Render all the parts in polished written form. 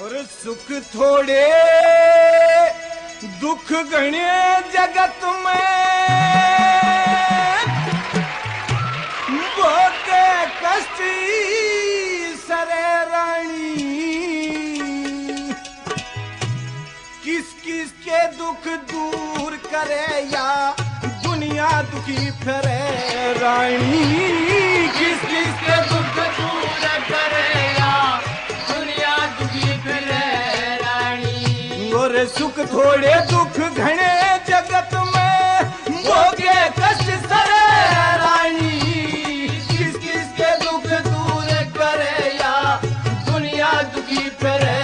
और सुख थोड़े दुख घने जगत में भोगे कष्ट सरे रानी। किस किस के दुख दूर करे या दुनिया दुखी फिरे रानी। किस किस के दुख दूर करे या दुनिया दुखी फिरे रानी। और सुख थोड़े दुख घने जगत में भोगे कष्ट सरे रानी। किस किस के दुख दूर करे या दुनिया दुखी फिरे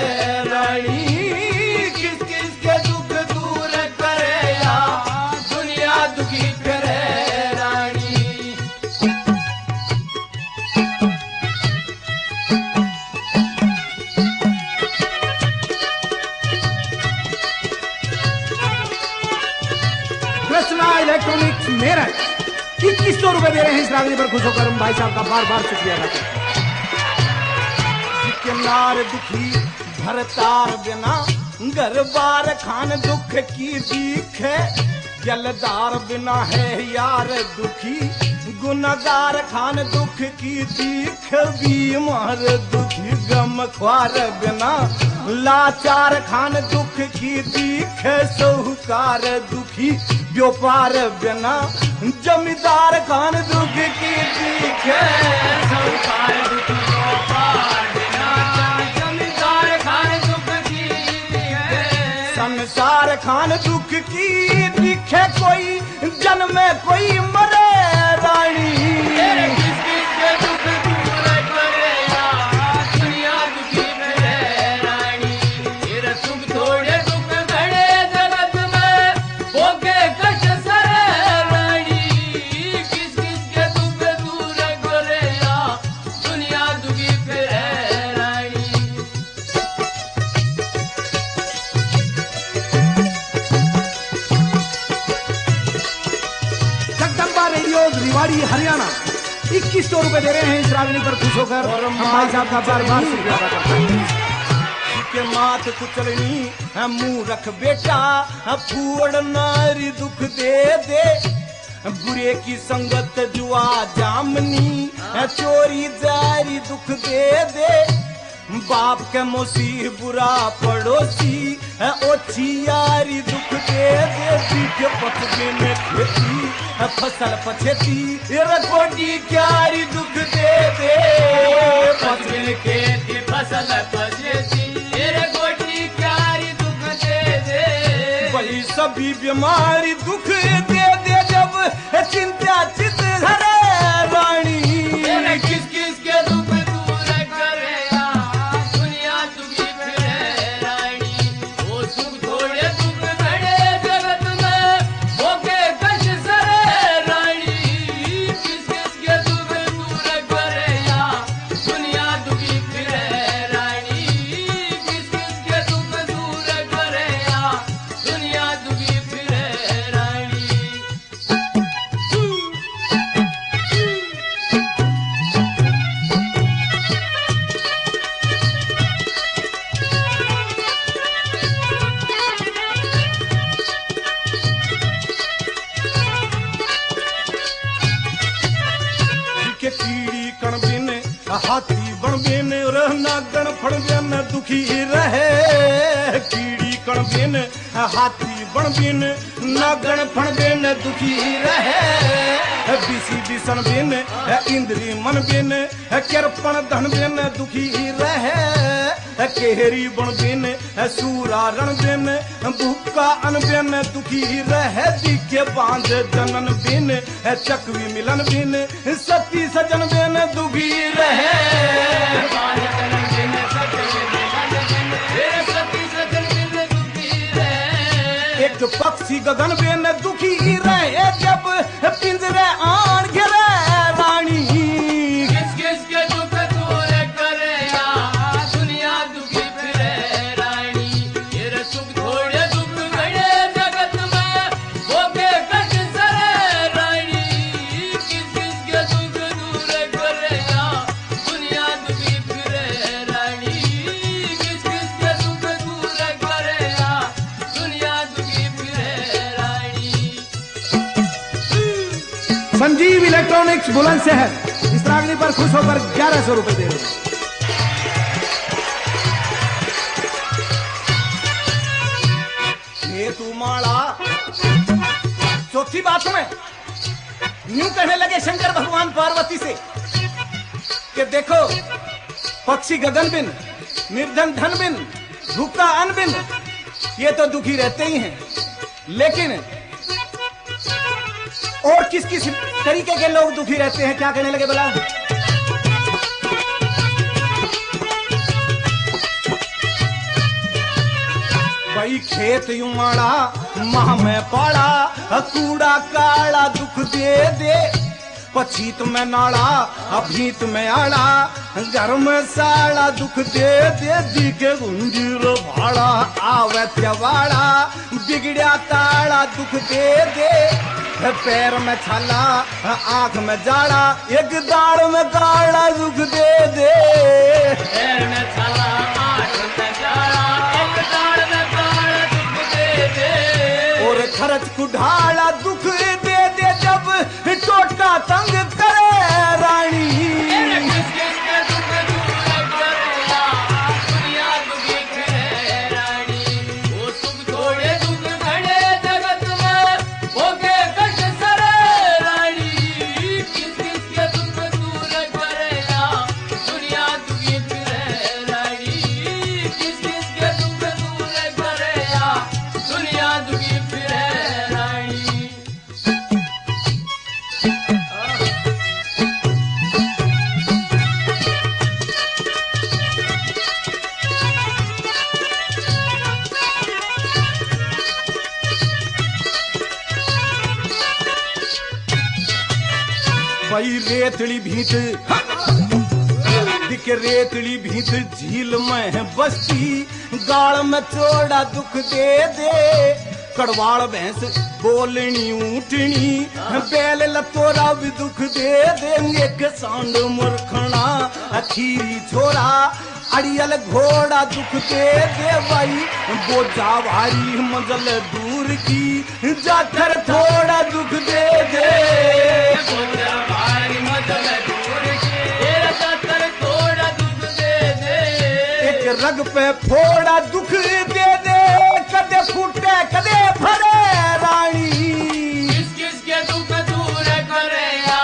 रानी। किस किस के दुख दूर करे या दुनिया दुखी फिरे रानी। कृष्णा इलेक्ट्रॉनिक्स मेरठ 2100 रुपए दे रहे हैं इस रागनी पर खुश होकर हम भाई साहब का बार बार शुक्रिया अदा करते हैं। नार दुखी भरतार बिना घर बार खान दुख की दीख है। जलदार बिना है यार दुखी गुनागार खान दुख की दीख। बीमार दुखी गम ख्वार बिना लाचार खान दुख की दीख। साहूकार दुखी व्यापार बिना जमींदार खान दुख की दीख। साहूकार दुखी व्यापार बिना जमींदार खान दुख की दीख। संसार खान दुख की दीख। कोई जन्मे कोई मरे रानी। किस किस के दुख दूर करे या दुनिया दुखी फिरे रानी। तेरे सुख थोड़े दुख घने जगत में भोगे कष्ट सरे रानी। किस किस के दुख दूर करे या दुनिया दुखी फिरे रानी। जगदम्बा रेडियो रिवाड़ी हरियाणा 2100 रुपए दे रहे हैं इस रागनी पर खुश होकर हम भाई साहब का बार बार शुक्रिया अदा करते हैं। के मात कुचलनी मुंह रख बेटा फूड़ नारी दुख दे दे। बुरे की संगत जुआ जामनी चोरी जारी दुख दे दे। बाप के मोसी बुरा पड़ोसी ओछी यारी दुख दे दे। पीछे पथगे में खेती फसल पछेती रकोटी क्यारी दुख दे दे। फसल खेती फसल पछेती रकोटी क्यारी दुख दे दे। वही सभी बीमारी दुख दे दे जब चिंता चित हरे रानी। किस किस के दुख दूर करे या दुनिया दुखी फिरे रानी। वो सुख थोड़े दुख घने जगत में भोगे कष्ट सरे रानी। किस किस के दुख दूर करे या दुनिया दुखी फिरे रानी। किस किस के दुख दूर करे या दुनिया दुखी फिरे रानी। के कीड़ी कण बिन हाथी बन बिन और नागण फण बिन दुखी रहे। कीड़ी कण बिन हाथी बन बिन नागण फण बिन दुखी रहे। बिसी बिसन बिन इंद्री मन बिन किरपन धन बिन दुखी रहे। केहरी बन बिन सूरा रण बिन भूखा अन बिन दुखी रहे। दिखे बांध जनन बिन चकवी मिलन बिन सती सजन बिन दुखी रहे। एक पक्षी गगन बिन दुखी रहे जब पिंजरे आन गिरे रानी। किस किस के दुख दूर करे या दुनिया दुखी फिरे रानी। तेरे सुख थोड़े दुख घने जगत में भोगे कष्ट सरे रानी। किस किस के दुख दूर करे या दुनिया दुखी फिरे रानी। किस किस के संजीव इलेक्ट्रॉनिक्स बुलंदशहर इस रागनी पर खुश होकर 1100 रुपए दे रहे हैं। ये तू माला चौथी बात में यूं कहने लगे शंकर भगवान पार्वती से कि देखो पक्षी गगन बिन, निर्धन धन बिन, भूखा अन्न बिन, ये तो दुखी रहते ही हैं, लेकिन और किस किस तरीके के लोग दुखी रहते हैं? क्या कहने लगे बोला? भाई खेत यूं माड़ा माह में पाड़ा, कूड़ा काला दुख दे दे, पछीत में नाड़ा अभीत में आड़ा, घर में साड़ा दुख दे दे, दिखे गुंजीर भाड़ा आवे त्यवाड़ा, बिगड़िया ताड़ा दुख दे दे, पैर में छाला आंख में जाड़ा, एक दाड़ में काड़ा दुख दे दे, पैर में छाला आंख में जाड़ा, एक दाड़ में काड़ा दुख दे दे, और खर्च कुढ़ाड़ा दुख दे दे, जब टोटा तंग करे रानी, भाई रेतली भीत दिखे, रेतली भीत झील में है बस्ती, गाल में चोड़ा दुख दे दे, कड़वाड़ भैंस बोलनी ऊँटनी, बैल लतोरा भी दुख दे दे, एक सांड मूर्खना अखीरी छोरा, अड़ियल घोड़ा दुख दे दे, भाई बोझा भारी मंजल दूर की, जाकर थोड़ा दुख दे दे, बोझा भारी मंजल दूर की, जाकर थोड़ा दुख दे दे, एक रग पे फोड़ा दुख दे दे, कदे फूटे कदे भरे रानी, किस किस के दुख दूर करे या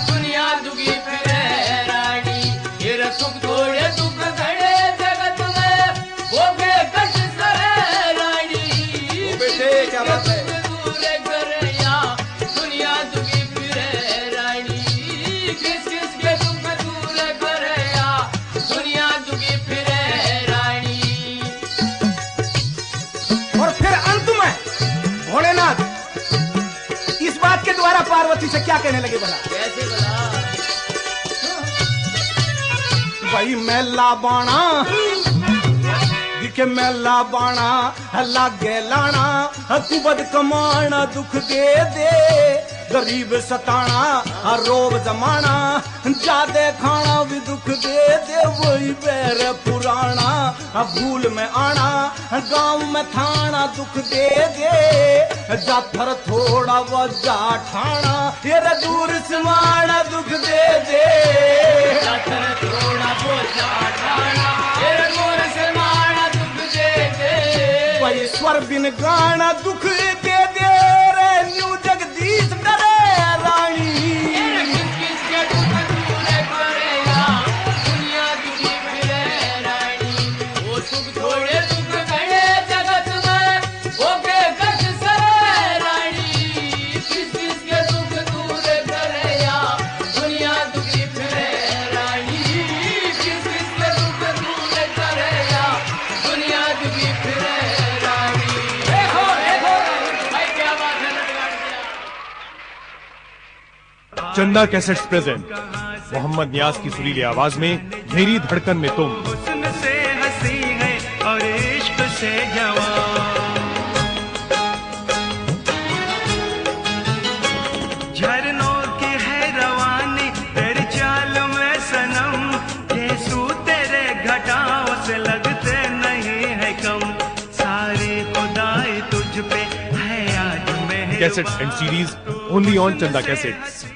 दुनिया दुखी फिरे रानी, ये सुख थोड़े दुख घड़े जगत में, भोगे कष्ट सहे रानी, बेटे क्या बात है, दूर करे या दुनिया दुखी फिरे रानी, किस किस के दुख दूर करे या दुनिया दुखी फिरे रानी। और फिर अंत में भोलेनाथ इस बात के द्वारा पार्वती से क्या कहने लगे बोला? कैसे बोला? भाई मेला बाणा दिखे, मेला बाणा लागे लाना, कुबद कमाना दुख दे दे, गरीब सताना रोब जमाना, जादे खाना भी दुख दे दे, वही बैर पुराना, भूल में आना गांव में थाना दुख दे दे, जाथर थोड़ा वजा ठाना, ये दूर समाना दुख दे दे, जाथर थोड़ा वजा ठाना, ये दूर समाना दुख दे दे, भाई स्वर बिन गाना दुख दे दे, रे न्यू जगदीश करे रानी, किस किस के दुख दूर करेगा, दुनिया दुखी फिरे रानी, वो सुख थोड़े दुख घड़े जगत में, भोगे कष्ट सहे रानी, किस किस के दुख दूर करेगा, दुनिया दुखी फिरे रानी, किस किस के दुख दूर करेगा, दुनिया दुखी फिरे रानी। देखो देखो भाई क्या बात है, चंदा कैसेट्स प्रेजेंट मोहम्मद नियाज की सुरीली आवाज में मेरी धड़कन में तुम। हुस्न से हंसी है और इश्क से जवान, झरनों की है रवानी तेरी चाल में सनम, यीशु तेरे घटाओं से लगते नहीं है कम, सारी खुदाई तुझ पे है आज में। Cassettes and CDs only on Chanda Cassettes.